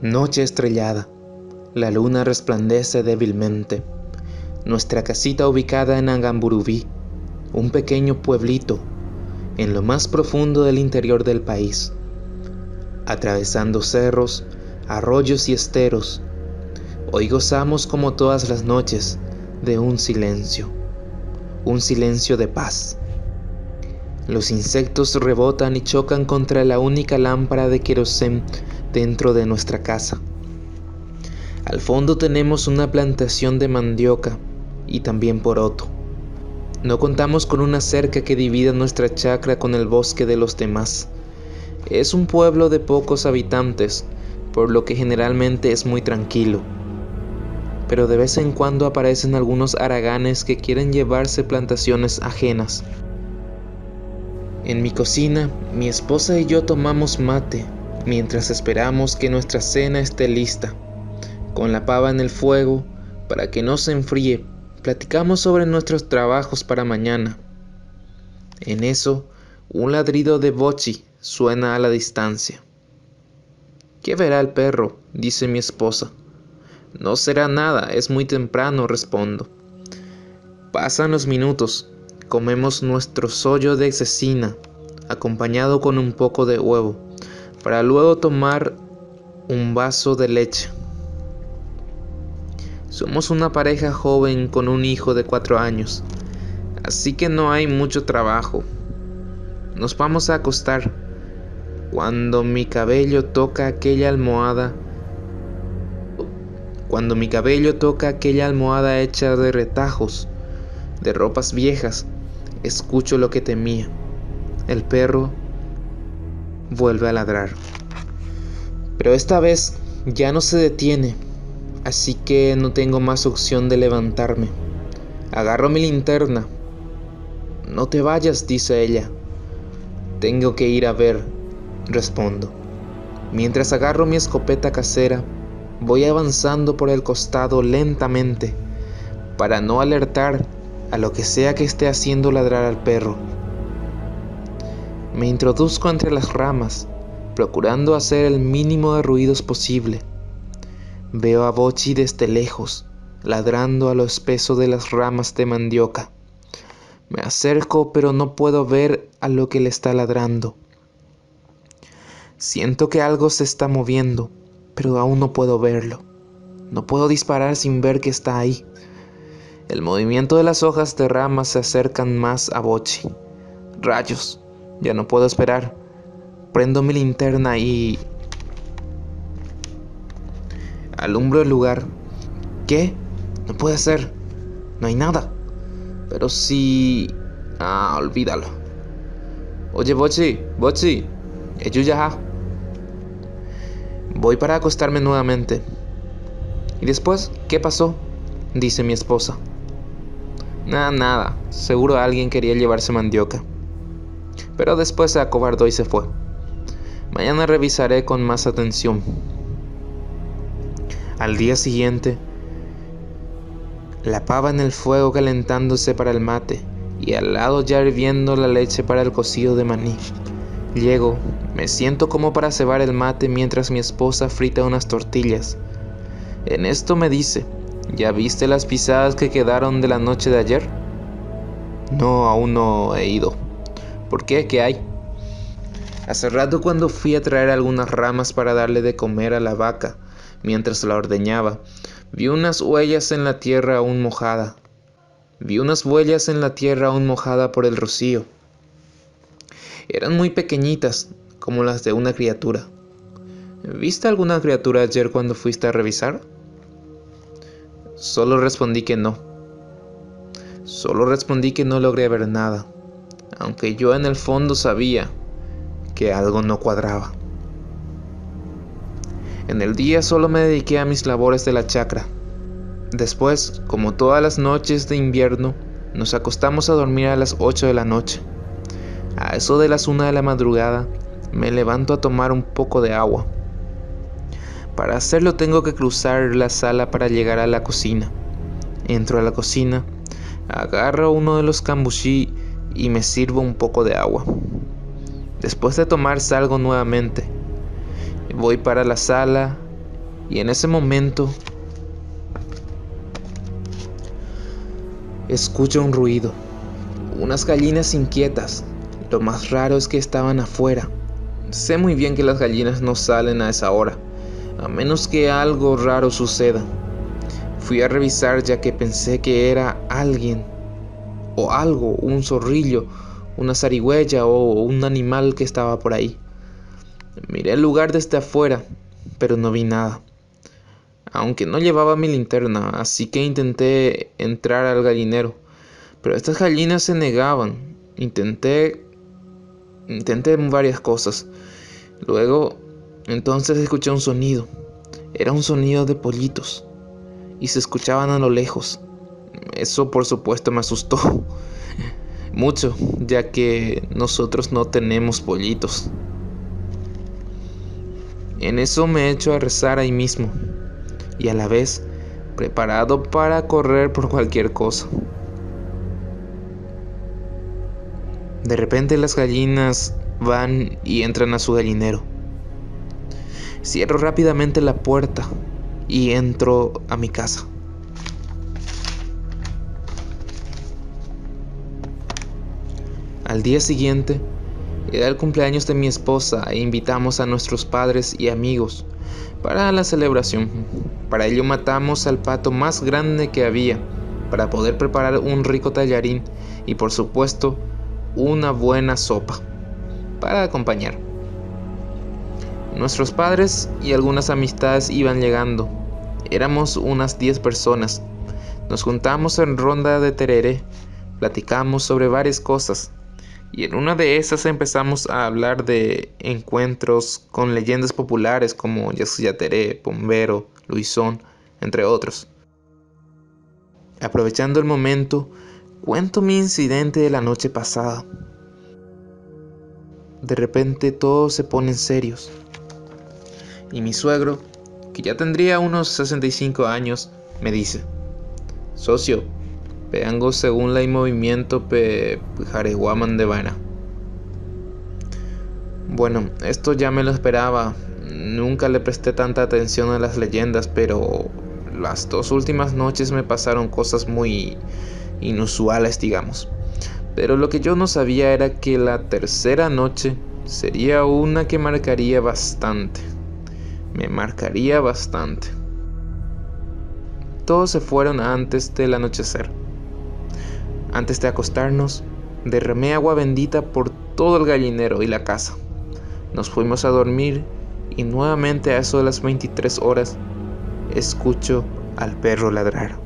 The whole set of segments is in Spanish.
Noche estrellada. La luna resplandece débilmente. Nuestra casita ubicada en Angamburubí, un pequeño pueblito en lo más profundo del interior del país, atravesando cerros, arroyos y esteros. Hoy gozamos como todas las noches de un silencio de paz. Los insectos rebotan y chocan contra la única lámpara de querosén dentro de nuestra casa. Al fondo tenemos una plantación de mandioca y también poroto. No contamos con una cerca que divida nuestra chacra con el bosque de los demás. Es un pueblo de pocos habitantes, por lo que generalmente es muy tranquilo. Pero de vez en cuando aparecen algunos haraganes que quieren llevarse plantaciones ajenas. En mi cocina, mi esposa y yo tomamos mate mientras esperamos que nuestra cena esté lista. Con la pava en el fuego, para que no se enfríe, platicamos sobre nuestros trabajos para mañana. En eso, un ladrido de Bochi suena a la distancia. ¿Qué verá el perro?, dice mi esposa. No será nada, es muy temprano, respondo. Pasan los minutos, comemos nuestro sollo de cecina, acompañado con un poco de huevo, para luego tomar un vaso de leche. Somos una pareja joven con un hijo de 4 años, así que no hay mucho trabajo. Nos vamos a acostar cuando mi cabello toca aquella almohada hecha de retajos, de ropas viejas. Escucho lo que temía. El perro vuelve a ladrar. Pero esta vez ya no se detiene, así que no tengo más opción de levantarme. Agarro mi linterna. No te vayas, dice ella. Tengo que ir a ver, respondo. Mientras agarro mi escopeta casera, voy avanzando por el costado lentamente, para no alertar a lo que sea que esté haciendo ladrar al perro. Me introduzco entre las ramas, procurando hacer el mínimo de ruidos posible. Veo a Bochi desde lejos, ladrando a lo espeso de las ramas de mandioca. Me acerco, pero no puedo ver a lo que le está ladrando. Siento que algo se está moviendo, pero aún no puedo verlo. No puedo disparar sin ver que está ahí. El movimiento de las hojas de ramas se acercan más a Bochi. Rayos, ya no puedo esperar. Prendo mi linterna y alumbro el lugar. ¿Qué? No puede ser. No hay nada. Pero sí... olvídalo. Oye, Bochi, Eyuyaha. Voy para acostarme nuevamente. ¿Y después qué pasó?, dice mi esposa. Nada. Seguro alguien quería llevarse mandioca. Pero después se acobardó y se fue. Mañana revisaré con más atención. Al día siguiente, la pava en el fuego calentándose para el mate y al lado ya hirviendo la leche para el cocido de maní. Llego, me siento como para cebar el mate mientras mi esposa frita unas tortillas. En esto me dice: ¿ya viste las pisadas que quedaron de la noche de ayer? No, aún no he ido. ¿Por qué? ¿Qué hay? Hace rato, cuando fui a traer algunas ramas para darle de comer a la vaca mientras la ordeñaba, vi unas huellas en la tierra aún mojada. Por el rocío. Eran muy pequeñitas, como las de una criatura. ¿Viste alguna criatura ayer cuando fuiste a revisar? Solo respondí que no logré ver nada, aunque yo en el fondo sabía que algo no cuadraba. En el día solo me dediqué a mis labores de la chacra. Después, como todas las noches de invierno, nos acostamos a dormir a las 8 de la noche. A eso de las 1 de la madrugada, me levanto a tomar un poco de agua. Para hacerlo tengo que cruzar la sala para llegar a la cocina. Entro a la cocina, agarro uno de los cambuchí y me sirvo un poco de agua. Después de tomar salgo nuevamente. Voy para la sala y en ese momento escucho un ruido. Unas gallinas inquietas. Lo más raro es que estaban afuera. Sé muy bien que las gallinas no salen a esa hora, a menos que algo raro suceda. Fui a revisar ya que pensé que era alguien o algo, un zorrillo, una zarigüeya o un animal que estaba por ahí. Miré el lugar desde afuera, pero no vi nada. Aunque no llevaba mi linterna, así que intenté entrar al gallinero, pero estas gallinas se negaban. Intenté varias cosas. Luego, entonces escuché un sonido. Era un sonido de pollitos y se escuchaban a lo lejos. Eso por supuesto me asustó mucho, ya que nosotros no tenemos pollitos. En eso me echo a rezar ahí mismo y a la vez preparado para correr por cualquier cosa. De repente las gallinas van y entran a su gallinero. Cierro rápidamente la puerta y entro a mi casa. Al día siguiente era el cumpleaños de mi esposa e invitamos a nuestros padres y amigos para la celebración. Para ello matamos al pato más grande que había para poder preparar un rico tallarín y por supuesto una buena sopa para acompañar. Nuestros padres y algunas amistades iban llegando. Éramos unas 10 personas. Nos juntamos en ronda de tereré, platicamos sobre varias cosas. Y en una de esas empezamos a hablar de encuentros con leyendas populares como Yacyretá, Pombero, Luisón, entre otros. Aprovechando el momento, cuento mi incidente de la noche pasada. De repente todos se ponen serios. Y mi suegro, que ya tendría unos 65 años, me dice: socio, vengo según la movimiento Jareguaman de Vana. Bueno, esto ya me lo esperaba. Nunca le presté tanta atención a las leyendas, pero las 2 últimas noches me pasaron cosas muy inusuales, digamos. Pero lo que yo no sabía era que la tercera noche sería una que marcaría bastante. Me marcaría bastante. Todos se fueron antes del anochecer. Antes de acostarnos, derramé agua bendita por todo el gallinero y la casa. Nos fuimos a dormir y nuevamente a eso de las 23 horas escucho al perro ladrar,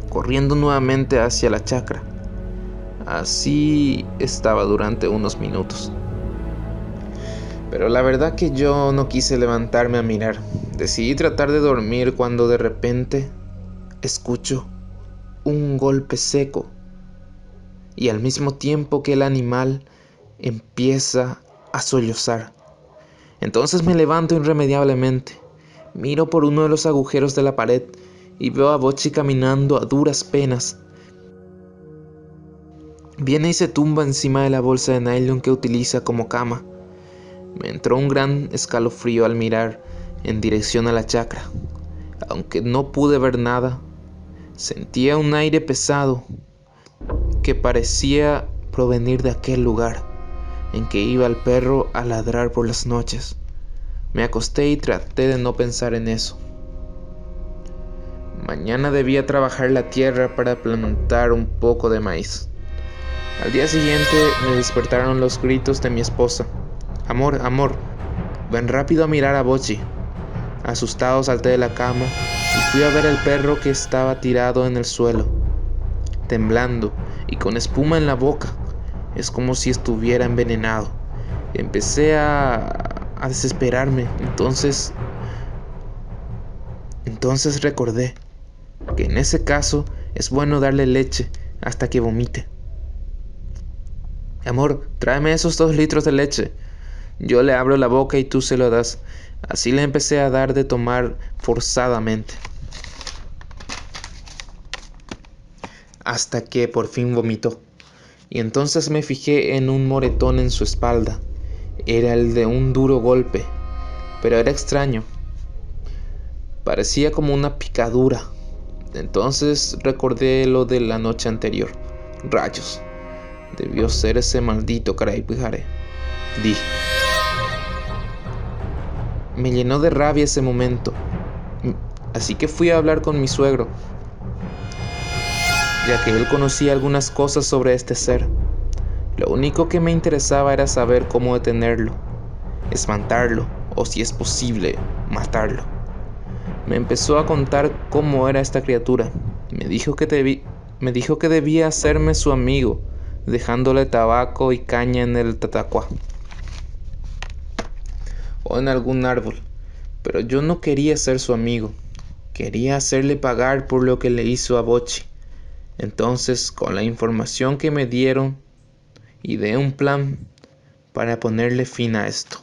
corriendo nuevamente hacia la chacra. Así estaba durante unos minutos. Pero la verdad que yo no quise levantarme a mirar. Decidí tratar de dormir cuando de repente escucho un golpe seco y al mismo tiempo que el animal empieza a sollozar. Entonces me levanto irremediablemente, miro por uno de los agujeros de la pared y veo a Bochi caminando a duras penas. Viene y se tumba encima de la bolsa de nylon que utiliza como cama. Me entró un gran escalofrío al mirar en dirección a la chacra. Aunque no pude ver nada, sentía un aire pesado que parecía provenir de aquel lugar en que iba el perro a ladrar por las noches. Me acosté y traté de no pensar en eso. Mañana debía trabajar la tierra para plantar un poco de maíz. Al día siguiente me despertaron los gritos de mi esposa. Amor, amor, ven rápido a mirar a Bochi. Asustado salté de la cama y fui a ver al perro que estaba tirado en el suelo, temblando y con espuma en la boca. Es como si estuviera envenenado. Empecé a desesperarme. Entonces recordé que en ese caso es bueno darle leche hasta que vomite. Amor, tráeme esos 2 litros de leche. Yo le abro la boca y tú se lo das. Así le empecé a dar de tomar forzadamente, hasta que por fin vomitó. Y entonces me fijé en un moretón en su espalda. Era el de un duro golpe. pero era extraño. Parecía como una picadura. Entonces recordé lo de la noche anterior. Rayos, debió ser ese maldito Caraipujare, dije. Me llenó de rabia ese momento, así que fui a hablar con mi suegro, ya que él conocía algunas cosas sobre este ser. Lo único que me interesaba era saber cómo detenerlo, espantarlo o, si es posible, matarlo. Me empezó a contar cómo era esta criatura. Me dijo que debía hacerme su amigo, dejándole tabaco y caña en el tatacuá o en algún árbol. Pero yo no quería ser su amigo. Quería hacerle pagar por lo que le hizo a Bochi. Entonces, con la información que me dieron, ideé un plan para ponerle fin a esto.